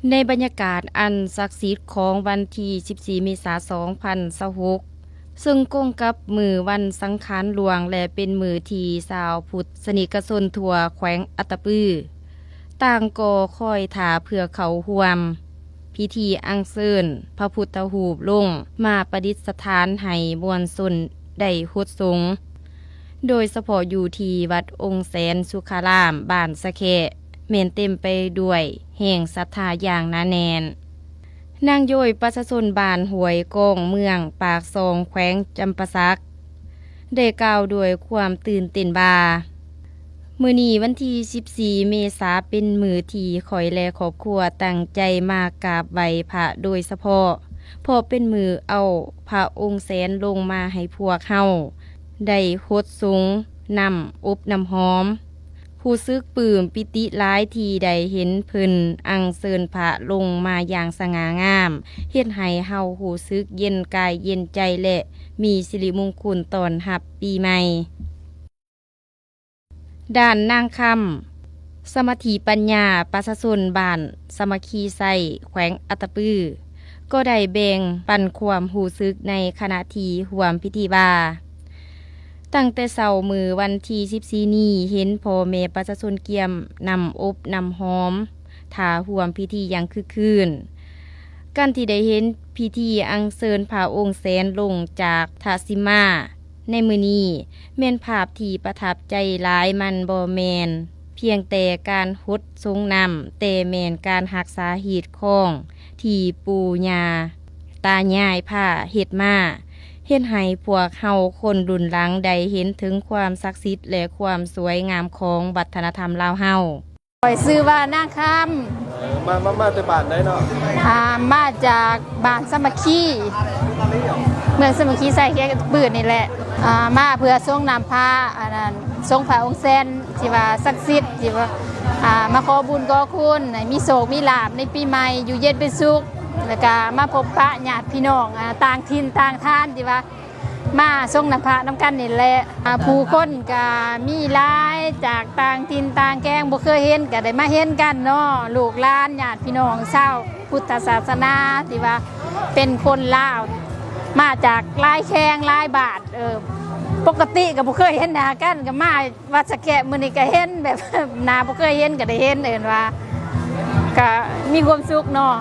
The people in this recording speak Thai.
ในบรรยากาศอันศักดิ์สิทธิ์ของวันที่14เมษายน2026ซึ่งก้งกับมือวันสังขารหลวงและเป็นมือที่ชาวพุทธสนิกชนทั่วแขวงอัตตปือต่างก็คอยถาเพื่อเขาห่วมพิธีอัญเชิญพระพุทธรูปลงมาประดิษฐานให้มวลชนได้ฮดสงโดยเฉพาะอยู่ที่วัดองค์แสนสุขารามบ้านสะแคะเมนเต็มไปด้วยแห่งศรัทธาอย่างหนาแน่นนางโยยประชาชนบ้านหวยกองเมืองปากซองแขวงจำปาสักได้กล่าวด้วยความตื่นเต้นบามื้อนี้วันที่14เมษายนเป็นมื้อที่ข่อยและครอบครัวตั้งใจมากราบไหว้พระโดยเฉพาะเพราะเป็นมื้อเอาพระองค์แสนลงมาให้พวกเฮาได้ฮดสงนำอบน้ำหอมผู้ซึกปลื้มปิติหลายที่ได้เห็นเพิ่นอัญเชิญพระลงมาอย่างสง่างามเฮ็ดให้เฮารู้สึกเย็นกายเย็นใจและมีสิริมงคลต้อนรับปีใหม่ด้านนางคำสมาธิปัญญาประชาชนบ้านสามัคคีไซแขวงอัตตปือก็ได้แบ่งปันความรู้สึกในขณะที่ร่วมพิธีว่าตั้งแต่เช้ามือวันที่14นี้เห็นพ่อแม่ประชาชนเกี่ยมนำอบนำหอมถ่าร่วมพิธีอย่างคึกคืนการที่ได้เห็นพิธีอัญเชิญพระองค์แสนลงจากทาสิมาในมื้อนี้แม่นภาพที่ประทับใจหลายมันบ่แม่นเพียงแต่การฮดทรงนำแต่แม่นการรักษาหีดคองที่ปู่ย่าตายายพาเฮ็ดมาเฮ็ดให้พวกเฮาคนรุ่นหลังได้เห็นถึงความศักดิ์สิทธิ์และความสวยงามของวัฒนธรรมลาวเฮาข่อยซื้อว่านางคมาแต่บ้านได้เนาะำมาจากบ้านสามัคคีเมืองสามัคคีใส่แค่ปืนนี่แหละมาเพื่อทรงนำพระอันนั้นทรงพระองค์แสนที่ว่าศักดิ์สิทธิ์ที่ว่ามาขอบุญขอคุณให้มีโศกมีลาภในปีใหม่อยู่เย็นเป็นสุขแล้วก็มาพบปะญาติพี่น้องต่างถิ่นต่างท่านที่ว่ามาทรงนำพระน้ำกันนี่แหละผู้คนก็มีหลายจากต่างถิ่นต่างแกงบ่เคยเห็นก็ได้มาเห็นกันเนาะลูกหลานญาติพี่น้องชาวพุทธศาสนาที่ว่าเป็นคนลาวมาจากหลายแข้งหลายบาทปกติก็บ่เคยเห็นหน้ากันก็มาวัดสะแกะมื้อนี้ก็เห็นแบบหน้าบ่เคยเห็นก็ได้เห็นว่าก็มีความสุขเนาะ